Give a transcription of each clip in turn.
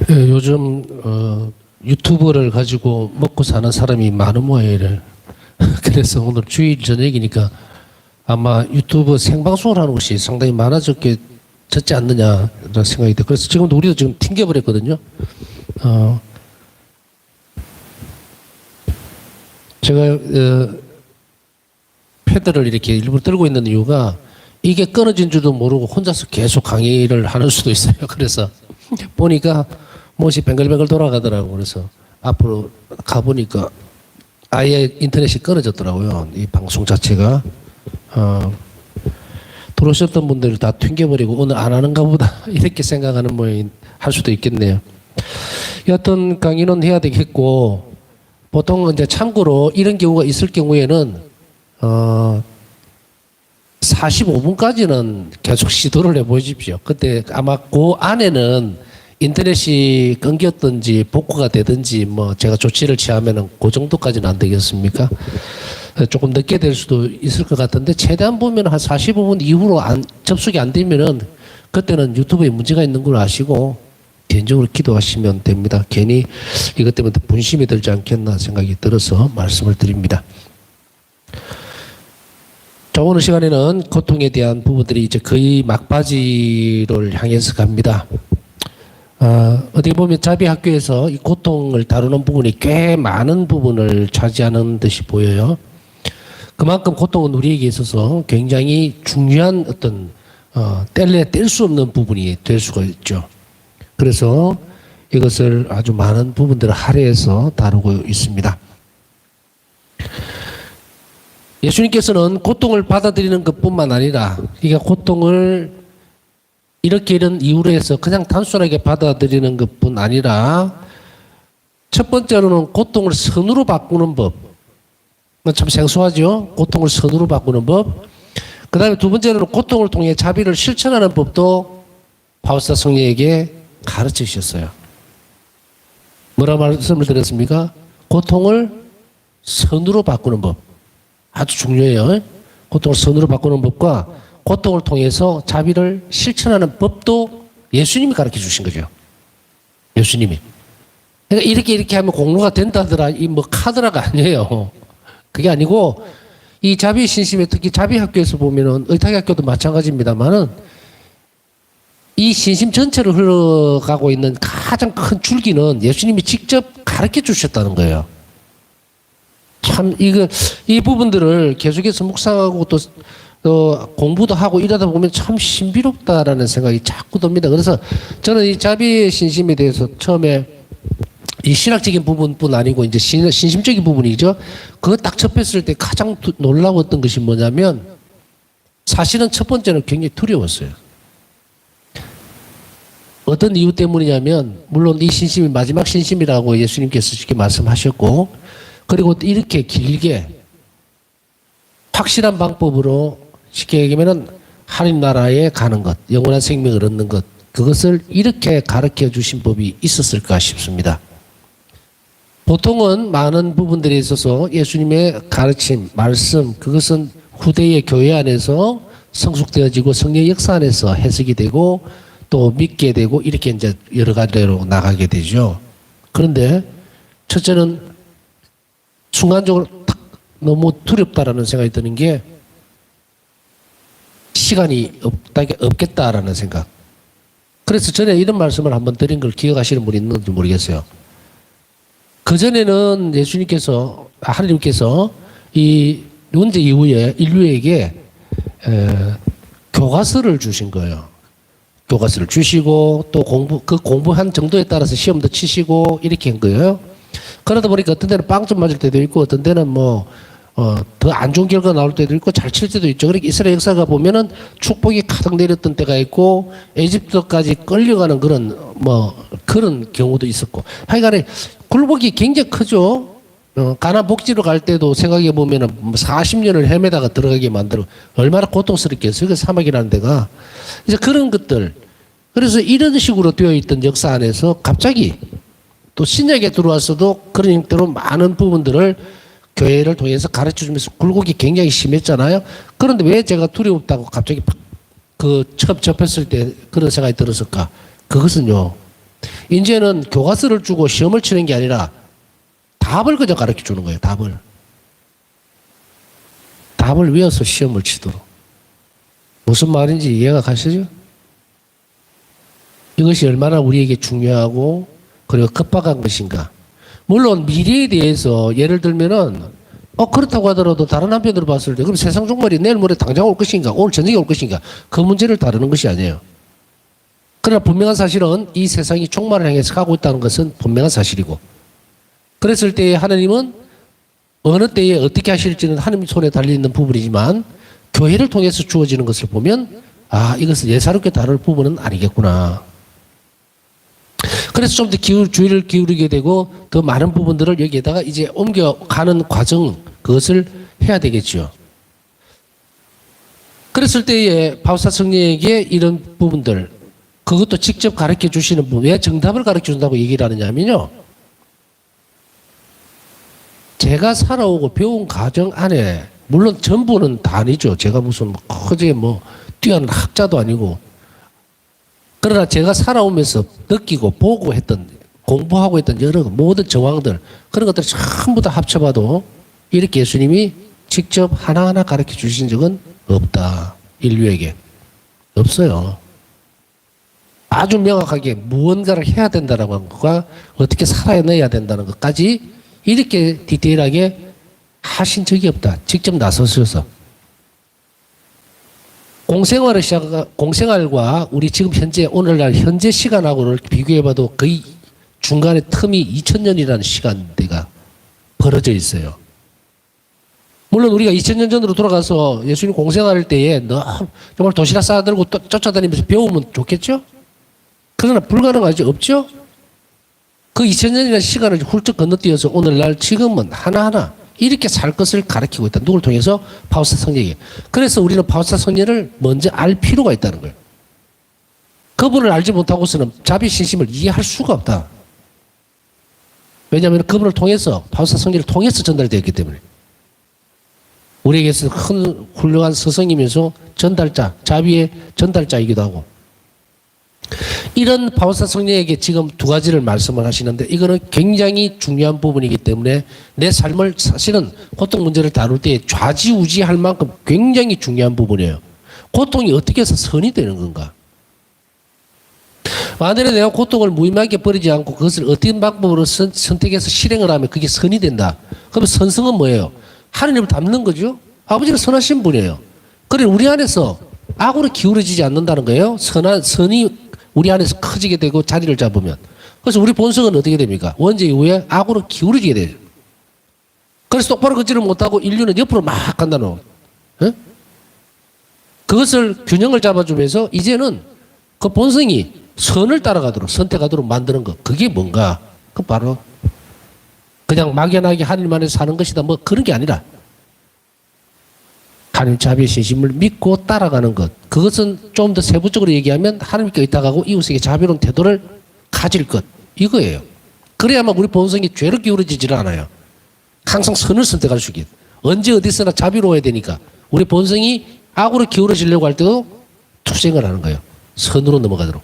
예, 요즘 유튜브를 가지고 먹고 사는 사람이 많은 모양이래. 그래서 오늘 주일 저녁이니까 아마 유튜브 생방송을 하는 곳이 상당히 많아졌지 않느냐라는 생각이 돼. 그래서 지금도 우리도 지금 튕겨버렸거든요. 제가 패드를 이렇게 일부러 들고 있는 이유가 이게 끊어진 줄도 모르고 혼자서 계속 강의를 하는 수도 있어요. 그래서 보니까 무엇이 뱅글뱅글 돌아가더라고. 그래서 앞으로 가보니까 아예 인터넷이 끊어졌더라고요. 이 방송 자체가. 들어오셨던 분들을 다 튕겨버리고 오늘 안 하는가 보다 이렇게 생각하는 모양이 할 수도 있겠네요. 여하튼 강의는 해야 되겠고, 보통 이제 참고로 이런 경우가 있을 경우에는 45분까지는 계속 시도를 해보십시오. 그때 아마 그 안에는 인터넷이 끊겼든지 복구가 되든지 뭐 제가 조치를 취하면은 그 정도까지는 안 되겠습니까? 조금 늦게 될 수도 있을 것 같은데 최대한 보면 한 45분 이후로 접속이 안 되면은 그때는 유튜브에 문제가 있는 걸 아시고 개인적으로 기도하시면 됩니다. 괜히 이것 때문에 분심이 들지 않겠나 생각이 들어서 말씀을 드립니다. 자, 오늘 시간에는 고통에 대한 부분들이 이제 거의 막바지를 향해서 갑니다. 어떻게 보면 자비학교에서 이 고통을 다루는 부분이 꽤 많은 부분을 차지하는 듯이 보여요. 그만큼 고통은 우리에게 있어서 굉장히 중요한 어떤 뗄 수 없는 부분이 될 수가 있죠. 그래서 이것을 아주 많은 부분들을 할애해서 다루고 있습니다. 예수님께서는 고통을 받아들이는 것뿐만 아니라 그러니까 고통을 이런 이유로 해서 그냥 단순하게 받아들이는 것뿐 아니라 첫 번째로는 고통을 선으로 바꾸는 법. 참 생소하죠? 고통을 선으로 바꾸는 법. 그 다음에 두 번째로는 고통을 통해 자비를 실천하는 법도 바울사 성령에게 가르쳐 주셨어요. 뭐라 말씀을 드렸습니까? 고통을 선으로 바꾸는 법. 아주 중요해요. 고통을 선으로 바꾸는 법과 고통을 통해서 자비를 실천하는 법도 예수님이 가르쳐 주신 거죠. 예수님이. 그러니까 이렇게 하면 공로가 된다더라. 이 뭐 카드라가 아니에요. 그게 아니고 이 자비 신심에 특히 자비 학교에서 보면은 의탁 학교도 마찬가지입니다만은 이 신심 전체를 흘러가고 있는 가장 큰 줄기는 예수님이 직접 가르쳐 주셨다는 거예요. 참 이 부분들을 계속해서 묵상하고 또 공부도 하고 이러다 보면 참 신비롭다라는 생각이 자꾸 듭니다. 그래서 저는 이 자비의 신심에 대해서 처음에 이 신학적인 부분뿐 아니고 이제 신심적인 부분이죠. 그거 딱 접했을 때 가장 놀라웠던 것이 뭐냐면 사실은 첫 번째는 굉장히 두려웠어요. 어떤 이유 때문이냐면 물론 이 신심이 마지막 신심이라고 예수님께서 이렇게 말씀하셨고 그리고 이렇게 길게 확실한 방법으로 쉽게 얘기하면 하나님 나라에 가는 것, 영원한 생명을 얻는 것, 그것을 이렇게 가르쳐 주신 법이 있었을까 싶습니다. 보통은 많은 부분들에 있어서 예수님의 가르침, 말씀, 그것은 후대의 교회 안에서 성숙되어지고 성령의 역사 안에서 해석이 되고 또 믿게 되고 이렇게 이제 여러 가지로 나가게 되죠. 그런데 첫째는 순간적으로 딱 너무 두렵다라는 생각이 드는 게 시간이 없겠다라는 생각. 그래서 전에 이런 말씀을 한번 드린 걸 기억하시는 분이 있는지 모르겠어요. 그전에는 예수님께서, 하나님께서 이 문제 이후에 인류에게 교과서를 주신 거예요. 교과서를 주시고 또 공부한 정도에 따라서 시험도 치시고 이렇게 한 거예요. 그러다 보니까 어떤 데는 빵점 맞을 때도 있고 어떤 데는 더 안 좋은 결과 나올 때도 있고 잘 칠 때도 있죠. 그러니까 이스라엘 역사가 보면은 축복이 가득 내렸던 때가 있고 에집트까지 끌려가는 그런 경우도 있었고. 하여간에 굴복이 굉장히 크죠. 가나안 복지로 갈 때도 생각해 보면은 40년을 헤매다가 들어가게 만들어 얼마나 고통스럽겠어요. 그 사막이라는 데가. 이제 그런 것들. 그래서 이런 식으로 되어 있던 역사 안에서 갑자기 또 신약에 들어와서도 그런 형태로 많은 부분들을 교회를 통해서 가르쳐 주면서 굴곡이 굉장히 심했잖아요. 그런데 왜 제가 두렵다고 갑자기 처음 접했을 때 그런 생각이 들었을까? 그것은요, 이제는 교과서를 주고 시험을 치는 게 아니라 답을 그저 가르쳐 주는 거예요. 답을 외워서 시험을 치도록. 무슨 말인지 이해가 가시죠? 이것이 얼마나 우리에게 중요하고 그리고 급박한 것인가. 물론 미래에 대해서 예를 들면은 그렇다고 하더라도 다른 한편으로 봤을 때 그럼 세상 종말이 내일 모레 당장 올 것인가 오늘 저녁에 올 것인가 그 문제를 다루는 것이 아니에요. 그러나 분명한 사실은 이 세상이 종말을 향해서 가고 있다는 것은 분명한 사실이고 그랬을 때 하나님은 어느 때에 어떻게 하실지는 하나님 손에 달려있는 부분이지만 교회를 통해서 주어지는 것을 보면 이것을 예사롭게 다룰 부분은 아니겠구나. 그래서 좀 더 주의를 기울이게 되고 더 많은 부분들을 여기에다가 이제 옮겨가는 과정 그것을 해야 되겠죠. 그랬을 때에 바우사 성령에게 이런 부분들 그것도 직접 가르쳐 주시는 분 왜 정답을 가르쳐 준다고 얘기를 하느냐면요. 제가 살아오고 배운 과정 안에 물론 전부는 다 아니죠. 제가 무슨 커지게 뛰어난 학자도 아니고 그러나 제가 살아오면서 느끼고 보고 했던 공부하고 했던 여러 모든 정황들 그런 것들을 전부 다 합쳐봐도 이렇게 예수님이 직접 하나하나 가르쳐 주신 적은 없다. 인류에게. 없어요. 아주 명확하게 무언가를 해야 된다는 것과 어떻게 살아내야 된다는 것까지 이렇게 디테일하게 하신 적이 없다. 직접 나서셔서. 공생활과 우리 지금 현재 오늘날 현재 시간하고를 비교해봐도 거의 중간에 틈이 2000년이라는 시간대가 벌어져 있어요. 물론 우리가 2000년 전으로 돌아가서 예수님 공생활할 때에 정말 도시락 싸들고 쫓아다니면서 배우면 좋겠죠? 그러나 불가능하죠. 없죠? 그 2000년이라는 시간을 훌쩍 건너뛰어서 오늘날 지금은 하나하나 이렇게 살 것을 가르치고 있다. 누굴 통해서? 바우사 성령에게. 그래서 우리는 바우사 성령을 먼저 알 필요가 있다는 거예요. 그분을 알지 못하고서는 자비신심을 이해할 수가 없다. 왜냐하면 그분을 통해서 바우사 성령을 통해서 전달되었기 때문에 우리에게서 큰 훌륭한 스승이면서 전달자, 자비의 전달자이기도 하고 이런 바우사 성령에게 지금 두 가지를 말씀을 하시는데 이거는 굉장히 중요한 부분이기 때문에 내 삶을 사실은 고통 문제를 다룰 때 좌지우지할 만큼 굉장히 중요한 부분이에요. 고통이 어떻게 해서 선이 되는 건가? 만약에 내가 고통을 무의미하게 버리지 않고 그것을 어떤 방법으로 선택해서 실행을 하면 그게 선이 된다. 그러면 선성은 뭐예요? 하나님을 닮는 거죠. 아버지는 선하신 분이에요. 그래 우리 안에서 악으로 기울어지지 않는다는 거예요. 선이 우리 안에서 커지게 되고 자리를 잡으면. 그래서 우리 본성은 어떻게 됩니까? 원죄 이후에 악으로 기울어지게 돼요. 그래서 똑바로 걷지를 못하고 인류는 옆으로 막 간다는 거예요. 그것을 균형을 잡아주면서 이제는 그 본성이 선을 따라가도록 선택하도록 만드는 것. 그게 뭔가? 그 바로 그냥 막연하게 하나님 안에서 사는 것이다. 뭐 그런 게 아니라 하나님 자비의 신심을 믿고 따라가는 것. 그것은 좀 더 세부적으로 얘기하면 하나님께 의탁하고 이웃에게 자비로운 태도를 가질 것. 이거예요. 그래야만 우리 본성이 죄로 기울어지지를 않아요. 항상 선을 선택할 수 있게. 언제 어디서나 자비로워야 되니까 우리 본성이 악으로 기울어지려고 할 때도 투쟁을 하는 거예요. 선으로 넘어가도록.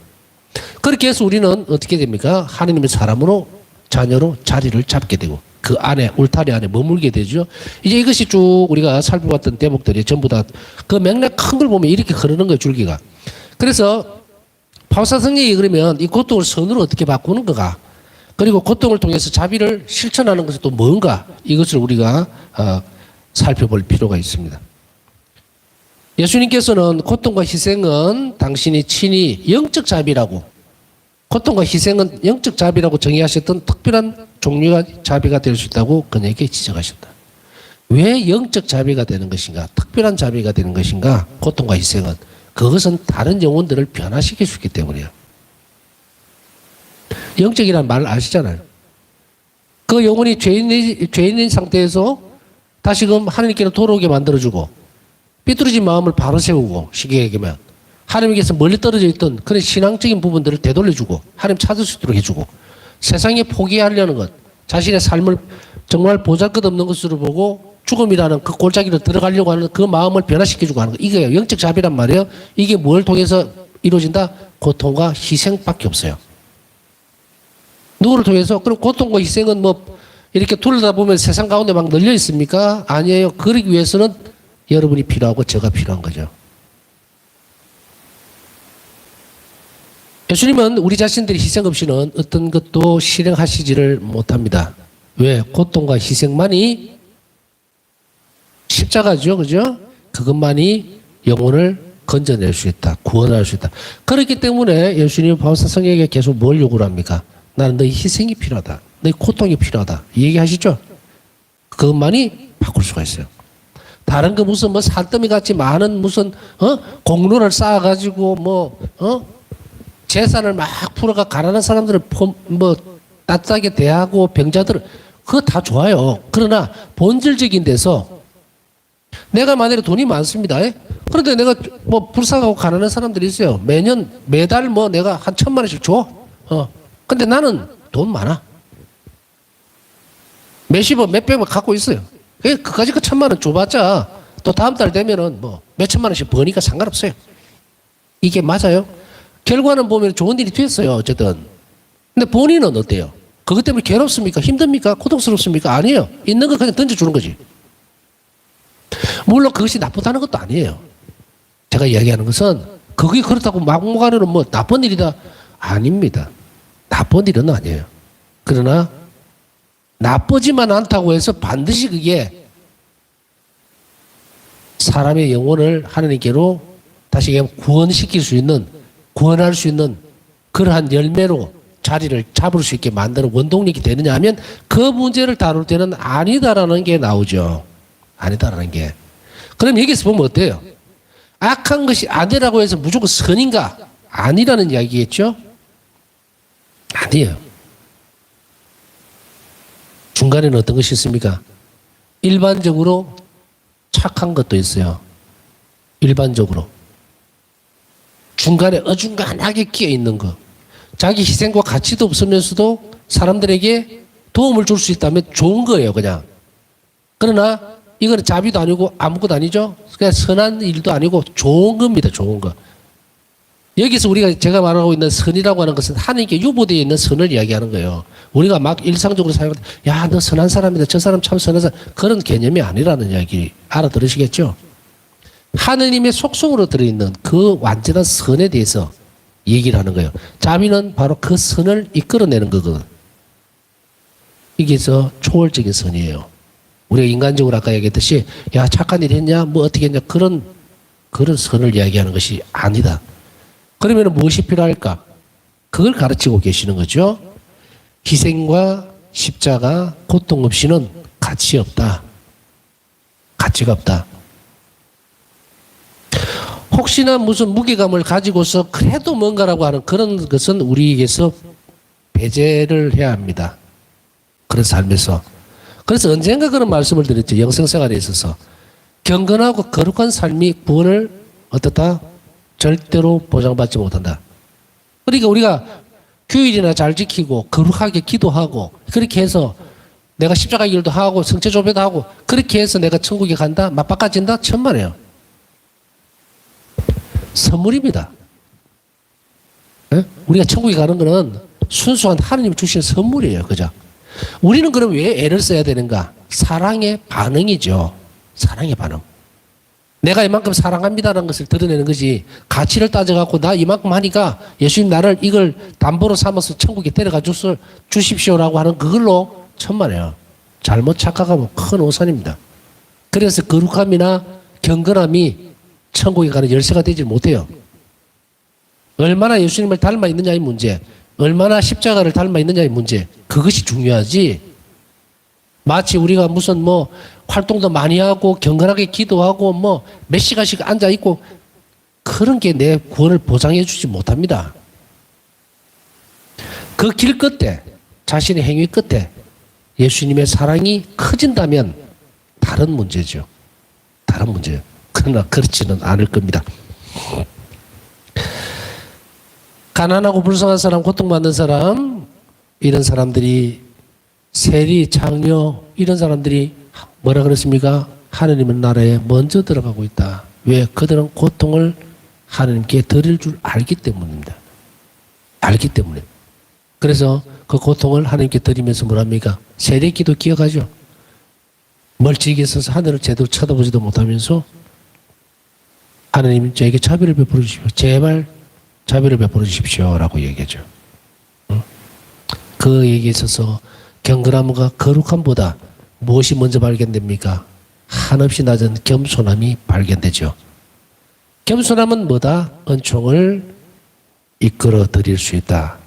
그렇게 해서 우리는 어떻게 됩니까? 하나님의 사람으로 자녀로 자리를 잡게 되고 그 안에 울타리 안에 머물게 되죠. 이제 이것이 쭉 우리가 살펴봤던 대목들이 전부 다 그 맥락 큰 걸 보면 이렇게 흐르는 거예요. 줄기가. 그래서 바우사 성령이 그러면 이 고통을 선으로 어떻게 바꾸는 거가 그리고 고통을 통해서 자비를 실천하는 것은 또 뭔가 이것을 우리가 살펴볼 필요가 있습니다. 예수님께서는 고통과 희생은 당신이 친히 영적 자비라고 고통과 희생은 영적 자비라고 정의하셨던 특별한 종류의 자비가 될 수 있다고 그에게 지적하셨다. 왜 영적 자비가 되는 것인가? 특별한 자비가 되는 것인가? 고통과 희생은 그것은 다른 영혼들을 변화시킬 수 있기 때문이에요. 영적이라는 말을 아시잖아요. 그 영혼이 죄인인 상태에서 다시금 하나님께로 돌아오게 만들어주고 삐뚤어진 마음을 바로 세우고 쉽게 얘기하면 하나님께서 멀리 떨어져 있던 그런 신앙적인 부분들을 되돌려주고 하나님 찾을 수 있도록 해주고 세상에 포기하려는 것 자신의 삶을 정말 보잘것없는 것으로 보고 죽음이라는 그 골짜기로 들어가려고 하는 그 마음을 변화시켜주고 하는 것 이거예요. 영적 자비란 말이에요. 이게 뭘 통해서 이루어진다? 고통과 희생밖에 없어요. 누구를 통해서? 그럼 고통과 희생은 뭐 이렇게 둘러다보면 세상 가운데 막 널려 있습니까? 아니에요. 그러기 위해서는 여러분이 필요하고 제가 필요한 거죠. 예수님은 우리 자신들이 희생 없이는 어떤 것도 실행하시지를 못합니다. 왜? 고통과 희생만이 십자가죠. 그죠? 그것만이 영혼을 건져낼 수 있다. 구원할 수 있다. 그렇기 때문에 예수님은 바울사성에게 계속 뭘 요구를 합니까? 나는 너희 희생이 필요하다. 너희 고통이 필요하다. 이 얘기하시죠? 그것만이 바꿀 수가 있어요. 다른 거 무슨 뭐 산더미 같이 많은 무슨 공로를 쌓아가지고 재산을 막 풀어가 가난한 사람들을 뭐 따뜻하게 대하고 병자들을 그거 다 좋아요. 그러나 본질적인 데서 내가 만약에 돈이 많습니다. 그런데 내가 뭐 불쌍하고 가난한 사람들이 있어요. 매달 뭐 내가 한 1,000만 원씩 줘. 근데 나는 돈 많아. 몇십억, 몇백억 갖고 있어요. 그까지 그 1,000만 원 줘봤자 또 다음 달 되면은 뭐 몇천만 원씩 버니까 상관없어요. 이게 맞아요? 결과는 보면 좋은 일이 됐어요. 어쨌든. 근데 본인은 어때요? 그것 때문에 괴롭습니까? 힘듭니까? 고통스럽습니까? 아니에요. 있는 거 그냥 던져주는 거지. 물론 그것이 나쁘다는 것도 아니에요. 제가 이야기하는 것은 그게 그렇다고 막무가내로 뭐 나쁜 일이다. 아닙니다. 나쁜 일은 아니에요. 그러나 나쁘지만 않다고 해서 반드시 그게 사람의 영혼을 하나님께로 다시 얘기하면 구원할 수 있는 그러한 열매로 자리를 잡을 수 있게 만드는 원동력이 되느냐 하면 그 문제를 다룰 때는 아니다라는 게 나오죠. 아니다라는 게. 그럼 여기서 보면 어때요? 악한 것이 아니라고 해서 무조건 선인가? 아니라는 이야기겠죠? 아니에요. 중간에는 어떤 것이 있습니까? 일반적으로 착한 것도 있어요. 일반적으로. 중간에 어중간하게 끼어 있는 거. 자기 희생과 가치도 없으면서도 사람들에게 도움을 줄 수 있다면 좋은 거예요, 그냥. 그러나 이거는 자비도 아니고 아무것도 아니죠. 그냥 선한 일도 아니고 좋은 겁니다, 좋은 거. 여기서 제가 말하고 있는 선이라고 하는 것은 하나님께 유보되어 있는 선을 이야기하는 거예요. 우리가 막 일상적으로 사용할 때, 야, 너 선한 사람이다. 저 사람 참 선한 사람. 그런 개념이 아니라는 이야기 알아들으시겠죠? 하느님의 속성으로 들어있는 그 완전한 선에 대해서 얘기를 하는 거예요. 자비는 바로 그 선을 이끌어내는 거거든. 이게 초월적인 선이에요. 우리가 인간적으로 아까 얘기했듯이, 야, 착한 일 했냐? 뭐 어떻게 했냐? 그런 선을 이야기하는 것이 아니다. 그러면 무엇이 필요할까? 그걸 가르치고 계시는 거죠. 희생과 십자가, 고통 없이는 가치 없다. 가치가 없다. 혹시나 무슨 무게감을 가지고서 그래도 뭔가라고 하는 그런 것은 우리에게서 배제를 해야 합니다. 그런 삶에서. 그래서 언젠가 그런 말씀을 드렸죠. 영생생활에 있어서. 경건하고 거룩한 삶이 구원을 어떻다? 절대로 보장받지 못한다. 그러니까 우리가 규율이나 잘 지키고 거룩하게 기도하고 그렇게 해서 내가 십자가 일도 하고 성체조배도 하고 그렇게 해서 내가 천국에 간다? 맞바꿔진다? 천만에요. 선물입니다. 네? 우리가 천국에 가는 거는 순수한 하나님이 주신 선물이에요. 그죠? 우리는 그럼 왜 애를 써야 되는가? 사랑의 반응이죠. 사랑의 반응. 내가 이만큼 사랑합니다라는 것을 드러내는 거지. 가치를 따져갖고 나 이만큼 하니까 예수님 나를 이걸 담보로 삼아서 천국에 데려가 주십시오라고 하는 그걸로 천만에요. 잘못 착각하면 큰 오산입니다. 그래서 거룩함이나 경건함이 천국에 가는 열쇠가 되지 못해요. 얼마나 예수님을 닮아 있느냐의 문제, 얼마나 십자가를 닮아 있느냐의 문제, 그것이 중요하지. 마치 우리가 무슨 활동도 많이 하고 경건하게 기도하고 몇 시간씩 앉아 있고 그런 게 내 구원을 보장해 주지 못합니다. 그 길 끝에 자신의 행위 끝에 예수님의 사랑이 커진다면 다른 문제죠. 다른 문제예요. 그러나 그렇지는 않을 겁니다. 가난하고 불쌍한 사람, 고통받는 사람, 이런 사람들이 세리, 장녀 이런 사람들이 뭐라 그랬습니까? 하느님의 나라에 먼저 들어가고 있다. 왜? 그들은 고통을 하느님께 드릴 줄 알기 때문입니다. 알기 때문에. 그래서 그 고통을 하나님께 드리면서 뭐랍니까? 세례기도 기억하죠. 멀찍이 서서 하늘을 제대로 쳐다보지도 못하면서 하나님 저에게 자비를 베풀어 주십시오. 제발 자비를 베풀어 주십시오라고 얘기하죠. 그 얘기에 있어서 경건함과 거룩함보다 무엇이 먼저 발견됩니까? 한없이 낮은 겸손함이 발견되죠. 겸손함은 뭐다? 은총을 이끌어 드릴 수 있다.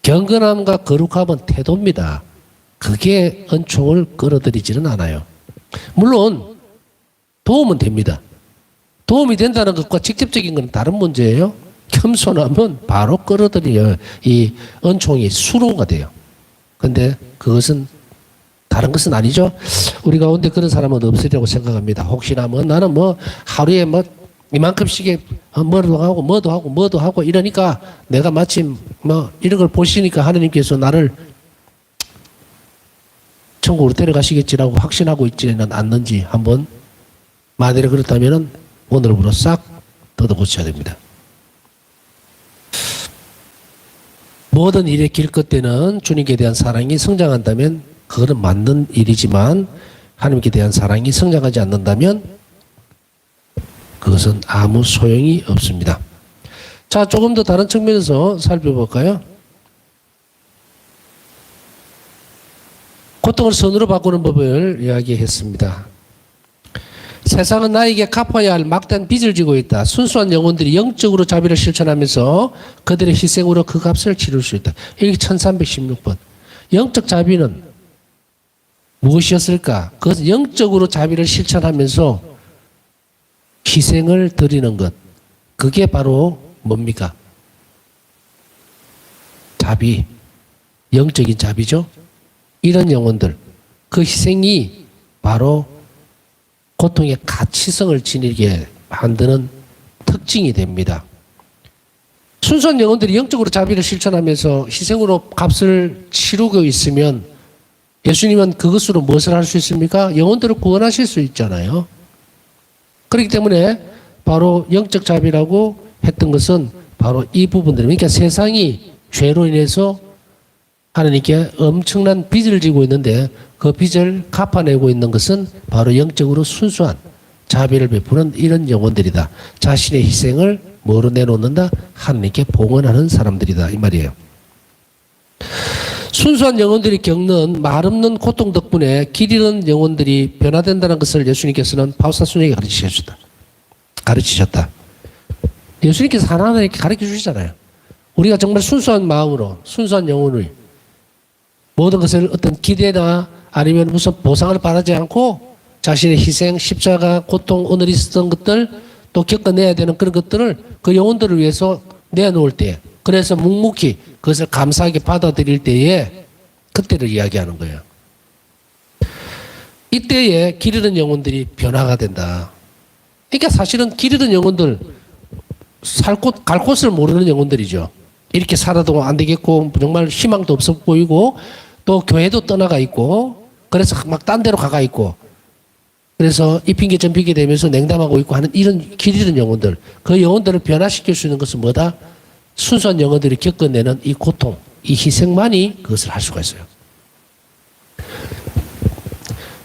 경건함과 거룩함은 태도입니다. 그게 은총을 끌어들이지는 않아요. 물론 도움은 됩니다. 도움이 된다는 것과 직접적인 건 다른 문제예요. 겸손함은 바로 끌어들여야 이 은총이 수로가 돼요. 근데 그것은 다른 것은 아니죠. 우리 가운데 그런 사람은 없으리라고 생각합니다. 혹시나 나는 하루에 이만큼씩 뭐도 하고 이러니까 내가 마침 이런 걸 보시니까 하나님께서 나를 천국으로 데려가시겠지라고 확신하고 있지는 않는지 한번 만일에 그렇다면 오늘부로 싹 뜯어 고쳐야 됩니다. 모든 일의 길 끝에는 주님께 대한 사랑이 성장한다면 그거는 맞는 일이지만 하나님께 대한 사랑이 성장하지 않는다면 그것은 아무 소용이 없습니다. 자, 조금 더 다른 측면에서 살펴볼까요? 고통을 선으로 바꾸는 법을 이야기했습니다. 세상은 나에게 갚아야 할 막대한 빚을 지고 있다. 순수한 영혼들이 영적으로 자비를 실천하면서 그들의 희생으로 그 값을 치를 수 있다. 이게 1316번. 영적 자비는 무엇이었을까? 그것은 영적으로 자비를 실천하면서 희생을 드리는 것. 그게 바로 뭡니까? 자비. 영적인 자비죠. 이런 영혼들. 그 희생이 바로 고통의 가치성을 지니게 만드는 특징이 됩니다. 순수한 영혼들이 영적으로 자비를 실천하면서 희생으로 값을 치르고 있으면 예수님은 그것으로 무엇을 할 수 있습니까? 영혼들을 구원하실 수 있잖아요. 그렇기 때문에 바로 영적 자비라고 했던 것은 바로 이 부분들입니다. 그러니까 세상이 죄로 인해서 하나님께 엄청난 빚을 지고 있는데 그 빚을 갚아내고 있는 것은 바로 영적으로 순수한 자비를 베푸는 이런 영혼들이다. 자신의 희생을 뭐로 내놓는다? 하나님께 봉헌하는 사람들이다. 이 말이에요. 순수한 영혼들이 겪는 말없는 고통 덕분에 길 잃은 영혼들이 변화된다는 것을 예수님께서는 바우사순에게 가르치셨다. 예수님께서 하나하나 이렇게 가르쳐 주시잖아요. 우리가 정말 순수한 마음으로 순수한 영혼을 모든 것을 어떤 기대나 아니면 무슨 보상을 바라지 않고 자신의 희생, 십자가, 고통, 오늘 있었던 것들 또 겪어내야 되는 그런 것들을 그 영혼들을 위해서 내놓을 때 그래서 묵묵히 그것을 감사하게 받아들일 때에 그때를 이야기하는 거예요. 이때에 길 잃은 영혼들이 변화가 된다. 그러니까 사실은 길 잃은 영혼들 갈 곳을 모르는 영혼들이죠. 이렇게 살아도 안 되겠고 정말 희망도 없어 보이고 또 교회도 떠나가 있고 그래서 막 딴 데로 가가 있고 그래서 이 핑계 저 핑계 대면서 냉담하고 있고 하는 이런 길 잃은 영혼들 그 영혼들을 변화시킬 수 있는 것은 뭐다? 순수한 영혼들이 겪어내는 이 고통 이 희생만이 그것을 할 수가 있어요.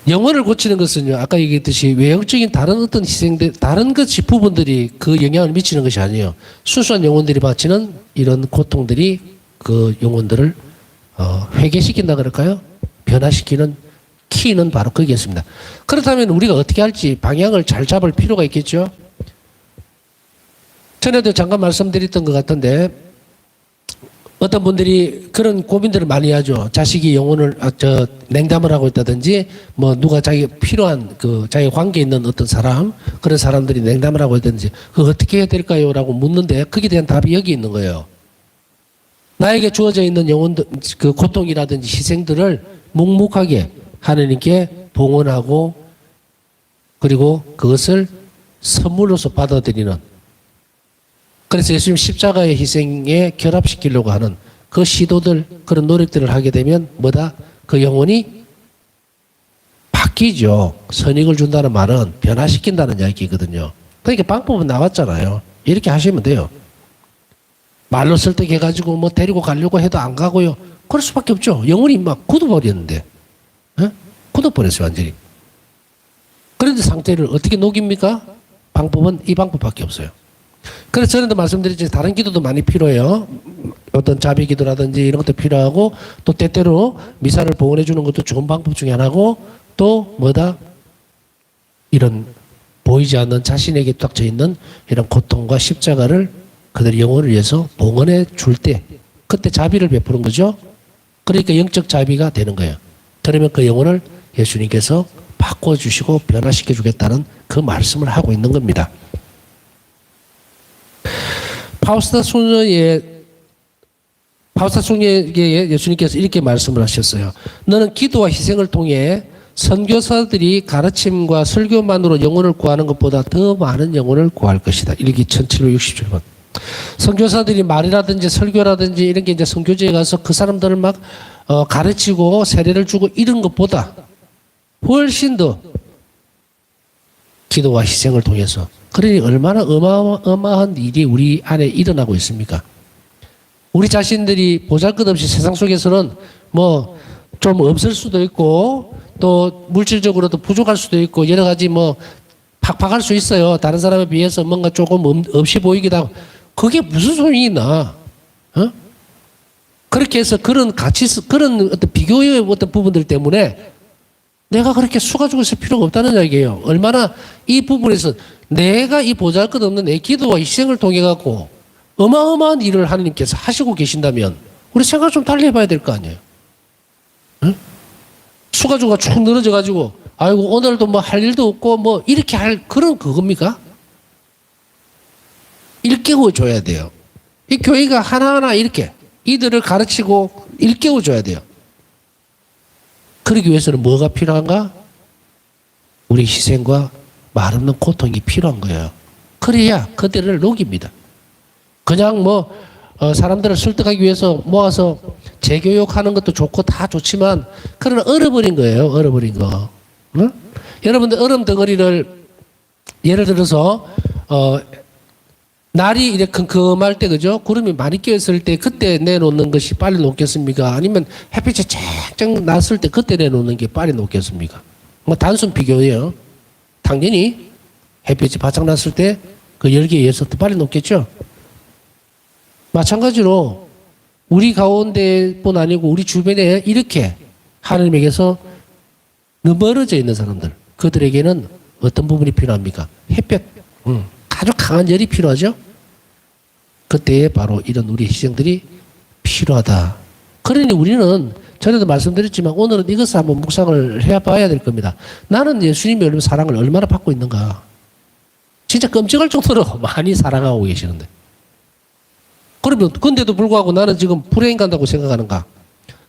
영혼을 고치는 것은요 아까 얘기했듯이 외형적인 다른 어떤 희생들 다른 것이 부분들이 그 영향을 미치는 것이 아니에요. 순수한 영혼들이 바치는 이런 고통들이 그 영혼들을 회개시킨다 그럴까요? 변화시키는 키는 바로 거기였습니다. 그렇다면 우리가 어떻게 할지 방향을 잘 잡을 필요가 있겠죠. 전에도 잠깐 말씀드렸던 것 같은데 어떤 분들이 그런 고민들을 많이 하죠. 자식이 영혼을 냉담을 하고 있다든지 뭐 누가 자기 필요한 자기 관계 있는 어떤 사람 그런 사람들이 냉담을 하고 있다든지 그거 어떻게 해야 될까요? 라고 묻는데 거기에 대한 답이 여기 있는 거예요. 나에게 주어져 있는 영혼들 그 고통이라든지 희생들을 묵묵하게 하나님께 봉헌하고 그리고 그것을 선물로서 받아들이는 그래서 예수님 십자가의 희생에 결합시키려고 하는 그 시도들 그런 노력들을 하게 되면 뭐다? 그 영혼이 바뀌죠. 선익을 준다는 말은 변화시킨다는 이야기거든요. 그러니까 방법은 나왔잖아요. 이렇게 하시면 돼요. 말로 설득해가지고 뭐 데리고 가려고 해도 안 가고요. 그럴 수밖에 없죠. 영혼이 막 굳어버렸는데. 어? 굳어버렸어요, 완전히. 그런데 상태를 어떻게 녹입니까? 방법은 이 방법밖에 없어요. 그래서 전에도 말씀드렸지 다른 기도도 많이 필요해요. 어떤 자비 기도라든지 이런 것도 필요하고 또 때때로 미사를 봉헌해 주는 것도 좋은 방법 중에 하나고 또 뭐다? 이런 보이지 않는 자신에게 닥쳐 있는 이런 고통과 십자가를 그들의 영혼을 위해서 봉헌해 줄 때 그때 자비를 베푸는 거죠. 그러니까 영적 자비가 되는 거예요. 그러면 그 영혼을 예수님께서 바꿔주시고 변화시켜 주겠다는 그 말씀을 하고 있는 겁니다. 파우스타 소녀에게 예수님께서 이렇게 말씀을 하셨어요. 너는 기도와 희생을 통해 선교사들이 가르침과 설교만으로 영혼을 구하는 것보다 더 많은 영혼을 구할 것이다. 일기 1767번. 선교사들이 말이라든지 설교라든지 이런 게 이제 선교지에 가서 그 사람들을 막 가르치고 세례를 주고 이런 것보다 훨씬 더 기도와 희생을 통해서 그러니 얼마나 어마어마한 일이 우리 안에 일어나고 있습니까? 우리 자신들이 보잘것없이 세상 속에서는 뭐 좀 없을 수도 있고 또 물질적으로도 부족할 수도 있고 여러 가지 뭐 팍팍할 수 있어요. 다른 사람에 비해서 뭔가 조금 없이 보이기도 하고 그게 무슨 소용이 있나? 어? 그렇게 해서 그런 그런 어떤 비교의 어떤 부분들 때문에 내가 그렇게 수가지고 있을 필요가 없다는 얘기예요. 얼마나 이 부분에서 내가 이 보잘것없는 내 기도와 희생을 통해 갖고 어마어마한 일을 하나님께서 하시고 계신다면 우리 생각 좀 달리 해봐야 될 거 아니에요. 응? 수가지고가 쭉 늘어져 가지고 아이고 오늘도 뭐 할 일도 없고 뭐 이렇게 할 그런 그겁니까? 일깨워 줘야 돼요. 이 교회가 하나하나 이렇게 이들을 가르치고 일깨워 줘야 돼요. 그러기 위해서는 뭐가 필요한가? 우리 희생과 말없는 고통이 필요한 거예요. 그래야 그들을 녹입니다. 그냥 뭐 사람들을 설득하기 위해서 모아서 재교육하는 것도 좋고 다 좋지만 그러나 얼어버린 거예요. 얼어버린 거. 응? 여러분들 얼음 덩어리를 예를 들어서 날이 이렇게 컴컴할 때 그죠? 구름이 많이 끼었을 때 그때 내놓는 것이 빨리 녹겠습니까? 아니면 햇빛이 쨍쨍 났을 때 그때 내놓는 게 빨리 녹겠습니까? 뭐 단순 비교예요. 당연히 햇빛이 바짝 났을 때 그 열기에 의해서 더 빨리 녹겠죠? 마찬가지로 우리 가운데뿐 아니고 우리 주변에 이렇게 하나님에게서 너무 멀어져 있는 사람들 그들에게는 어떤 부분이 필요합니까? 햇볕 아주 강한 열이 필요하죠. 그때에 바로 이런 우리 희생들이 필요하다. 그러니 우리는 전에도 말씀드렸지만 오늘은 이것을 한번 묵상을 해봐야 될 겁니다. 나는 예수님의 얼마나 사랑을 얼마나 받고 있는가. 진짜 끔찍할 정도로 많이 사랑하고 계시는데 그러면 근데도 불구하고 나는 지금 불행해 간다고 생각하는가?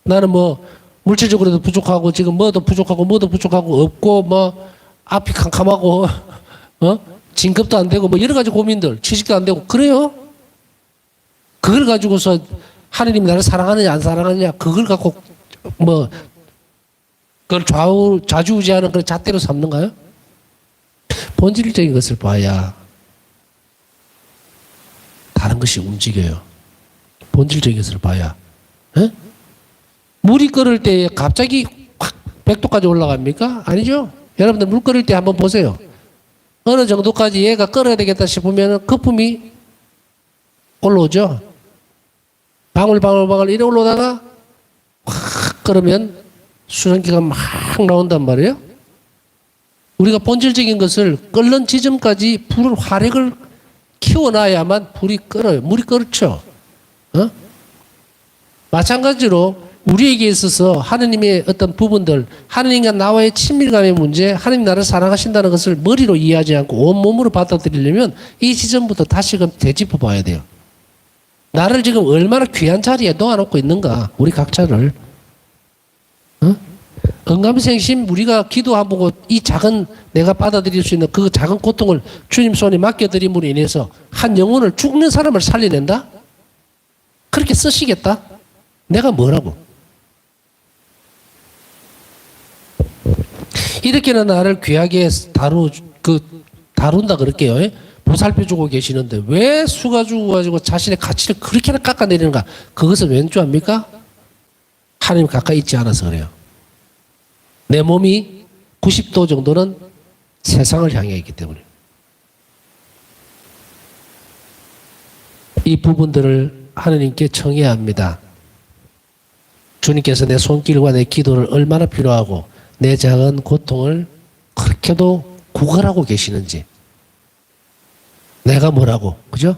나는 뭐 물질적으로도 부족하고 지금 뭐도 부족하고 없고 뭐 앞이 캄캄하고 진급도 안 되고 뭐 여러 가지 고민들 취직도 안 되고 그래요? 그걸 가지고서 하느님 나를 사랑하느냐 안 사랑하느냐 그걸 갖고 뭐 그걸 좌지우지하는 그런 잣대로 삼는가요? 본질적인 것을 봐야 다른 것이 움직여요. 본질적인 것을 봐야. 에? 물이 끓을 때 갑자기 확 100도까지 올라갑니까? 아니죠. 여러분들 물 끓일 때 한번 보세요. 어느 정도까지 얘가 끓어야 되겠다 싶으면 거품이 올라오죠. 방울 이래 올라오다가 확 끓으면 수증기가 막 나온단 말이에요. 우리가 본질적인 것을 끓는 지점까지 불을 화력을 키워놔야만 불이 끓어요. 물이 끓죠. 마찬가지로 우리에게 있어서 하느님의 어떤 부분들, 하느님과 나와의 친밀감의 문제, 하느님 나를 사랑하신다는 것을 머리로 이해하지 않고 온몸으로 받아들이려면 이 지점부터 다시금 되짚어 봐야 돼요. 나를 지금 얼마나 귀한 자리에 놓아놓고 있는가, 우리 각자를. 언감생심 우리가 기도 안 보고 이 작은 내가 받아들일 수 있는 그 작은 고통을 주님 손에 맡겨드림으로 인해서 한 영혼을 죽는 사람을 살려낸다? 그렇게 쓰시겠다? 내가 뭐라고? 이렇게는 나를 귀하게 다룬다 그럴게요. 보살펴주고 계시는데 왜 수가 죽어가지고 자신의 가치를 그렇게나 깎아내리는가? 그것은 왠 줄 압니까? 하나님 가까이 있지 않아서 그래요. 내 몸이 90도 정도는 세상을 향해 있기 때문에. 이 부분들을 하느님께 청해야 합니다. 주님께서 내 손길과 내 기도를 얼마나 필요하고 내 작은 고통을 그렇게도 구걸하고 계시는지. 내가 뭐라고, 그죠?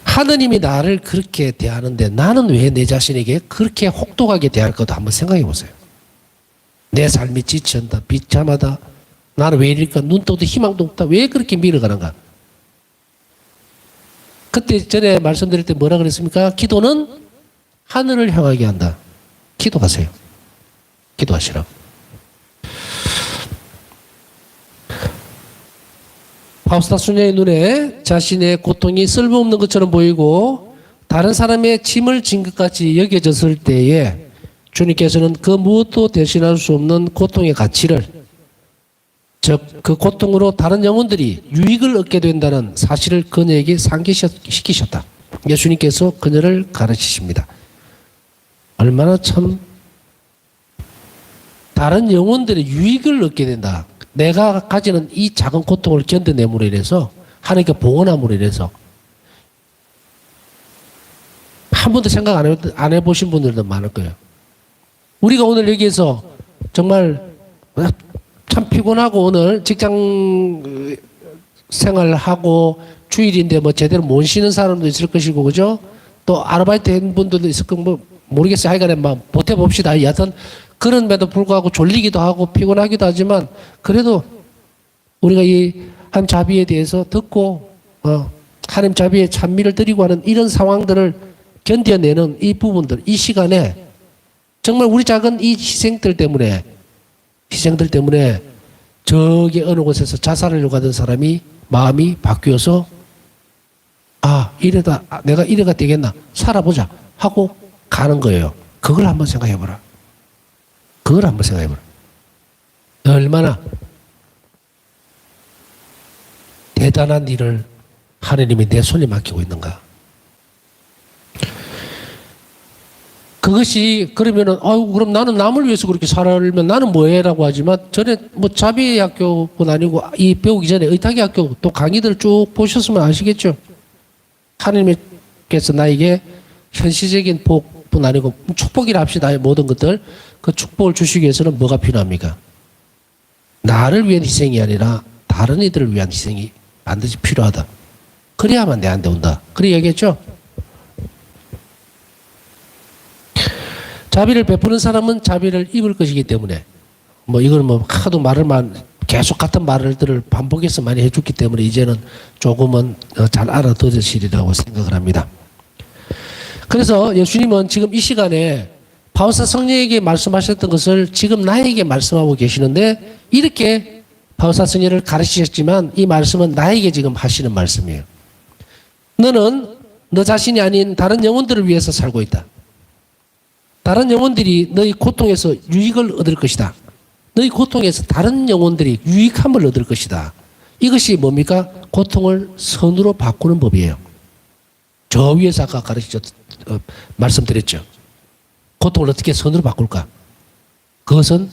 하느님이 나를 그렇게 대하는데 나는 왜 내 자신에게 그렇게 혹독하게 대할 것도 한번 생각해 보세요. 내 삶이 지친다, 비참하다, 나는 왜 이럴까, 눈떠도 희망도 없다, 왜 그렇게 밀어가는가? 그때 전에 말씀드릴 때 뭐라 그랬습니까? 기도는 하늘을 향하게 한다. 기도하세요. 기도하시라고. 파우스타 수녀의 눈에 자신의 고통이 쓸모없는 것처럼 보이고 다른 사람의 짐을 진 것 같이 여겨졌을 때에 주님께서는 그 무엇도 대신할 수 없는 고통의 가치를, 즉 그 고통으로 다른 영혼들이 유익을 얻게 된다는 사실을 그녀에게 상기시키셨다. 예수님께서 그녀를 가르치십니다. 얼마나 참 다른 영혼들이 유익을 얻게 된다. 내가 가지는 이 작은 고통을 견뎌내므로 인해서 하나님께 봉헌함으로 인해서 한 번도 생각 안 해보신 분들도 많을 거예요. 우리가 오늘 여기에서 정말 참 피곤하고 오늘 직장 생활하고 주일인데 뭐 제대로 못 쉬는 사람도 있을 것이고, 그죠? 또 아르바이트 한 분들도 있을 거 뭐 모르겠어요. 하여간에 막 버텨봅시다. 여하튼 그런데도 불구하고 졸리기도 하고 피곤하기도 하지만 그래도 우리가 이 한 자비에 대해서 듣고 하나님 자비에 찬미를 드리고 하는 이런 상황들을 견뎌내는 이 부분들, 이 시간에 정말 우리 작은 이 희생들 때문에 저기 어느 곳에서 자살하려고 하던 사람이 마음이 바뀌어서 이래다 내가 이래가 되겠나 살아보자 하고 가는 거예요. 그걸 한번 생각해보라. 얼마나 대단한 일을 하느님이 내 손에 맡기고 있는가. 그것이 그러면은 그럼 나는 남을 위해서 그렇게 살면 나는 뭐해라고 하지만 전에 뭐 자비의 학교뿐 아니고 이 배우기 전에 의탁의 학교 또 강의들 쭉 보셨으면 아시겠죠. 하느님께서 나에게 현실적인 복뿐 아니고 축복이라 합시다. 모든 것들 그 축복을 주시기 위해서는 뭐가 필요합니까? 나를 위한 희생이 아니라 다른 이들을 위한 희생이 반드시 필요하다. 그래야만 내한테 온다. 그래 얘기했죠. 자비를 베푸는 사람은 자비를 입을 것이기 때문에 뭐 이걸 뭐 하도 계속 같은 말들을 반복해서 많이 해줬기 때문에 이제는 조금은 잘 알아들으시리라고 생각을 합니다. 그래서 예수님은 지금 이 시간에 바울사 성령에게 말씀하셨던 것을 지금 나에게 말씀하고 계시는데 이렇게 바울사 성령을 가르치셨지만 이 말씀은 나에게 지금 하시는 말씀이에요. 너는 너 자신이 아닌 다른 영혼들을 위해서 살고 있다. 다른 영혼들이 너희 고통에서 유익을 얻을 것이다. 너희 고통에서 다른 영혼들이 유익함을 얻을 것이다. 이것이 뭡니까? 고통을 선으로 바꾸는 법이에요. 저 위에서 아까 말씀드렸죠. 고통을 어떻게 선으로 바꿀까? 그것은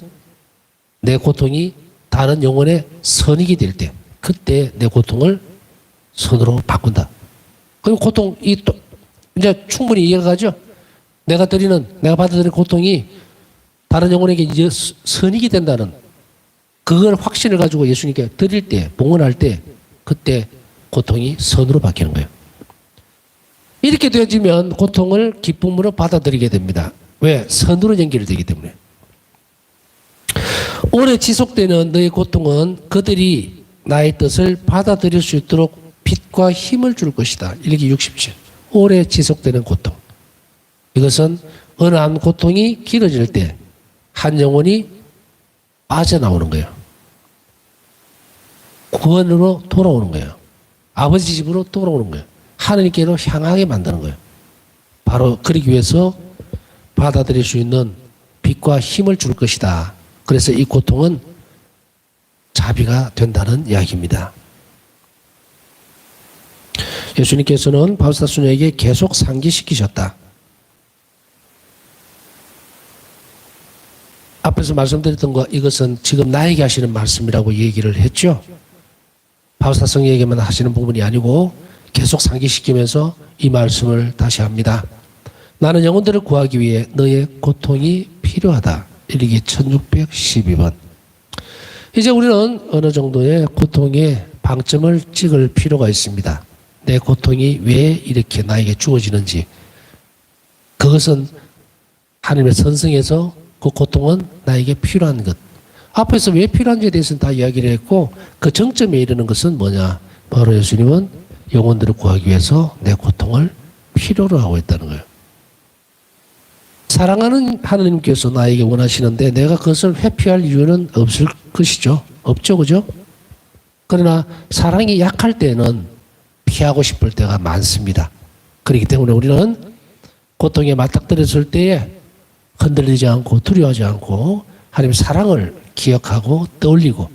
내 고통이 다른 영혼의 선익이 될 때, 그때 내 고통을 선으로 바꾼다. 그럼 이제 충분히 이해가 가죠? 내가 받아들이는 고통이 다른 영혼에게 이제 선익이 된다는 그걸 확신을 가지고 예수님께 드릴 때, 봉헌할 때, 그때 고통이 선으로 바뀌는 거예요. 이렇게 되어지면 고통을 기쁨으로 받아들이게 됩니다. 왜? 선으로 연결되기 때문에. 오래 지속되는 너의 고통은 그들이 나의 뜻을 받아들일 수 있도록 빛과 힘을 줄 것이다. 1기 60절. 오래 지속되는 고통. 이것은 어느 한 고통이 길어질 때 한 영혼이 빠져나오는 거예요. 구원으로 돌아오는 거예요. 아버지 집으로 돌아오는 거예요. 하나님께로 향하게 만드는 거예요. 바로 그러기 위해서 받아들일 수 있는 빛과 힘을 줄 것이다. 그래서 이 고통은 자비가 된다는 이야기입니다. 예수님께서는 바울사순에게 계속 상기시키셨다. 앞에서 말씀드렸던 거 이것은 지금 나에게 하시는 말씀이라고 얘기를 했죠. 바울사성에게만 하시는 부분이 아니고 계속 상기시키면서 이 말씀을 다시 합니다. 나는 영혼들을 구하기 위해 너의 고통이 필요하다. 이르기 1612번. 이제 우리는 어느 정도의 고통의 방점을 찍을 필요가 있습니다. 내 고통이 왜 이렇게 나에게 주어지는지. 그것은 하나님의 선성에서 그 고통은 나에게 필요한 것. 앞에서 왜 필요한지에 대해서는 다 이야기를 했고 그 정점에 이르는 것은 뭐냐. 바로 예수님은 영혼들을 구하기 위해서 내 고통을 필요로 하고 있다는 거예요. 사랑하는 하나님께서 나에게 원하시는데 내가 그것을 회피할 이유는 없을 것이죠. 없죠. 그죠? 그러나 사랑이 약할 때는 피하고 싶을 때가 많습니다. 그렇기 때문에 우리는 고통에 맞닥뜨렸을 때에 흔들리지 않고 두려워하지 않고 하나님의 사랑을 기억하고 떠올리고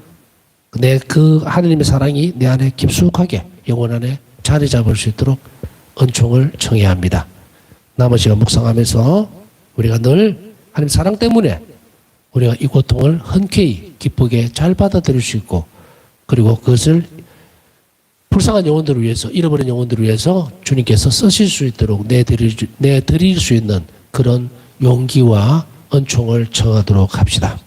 내 그 하나님의 사랑이 내 안에 깊숙하게 영혼 안에 자리 잡을 수 있도록 은총을 청해야 합니다. 남은 시간 묵상하면서 우리가 늘 하나님 사랑 때문에 우리가 이 고통을 흔쾌히 기쁘게 잘 받아들일 수 있고 그리고 그것을 불쌍한 영혼들을 위해서 잃어버린 영혼들을 위해서 주님께서 쓰실 수 있도록 내드릴 수 있는 그런 용기와 은총을 청하도록 합시다.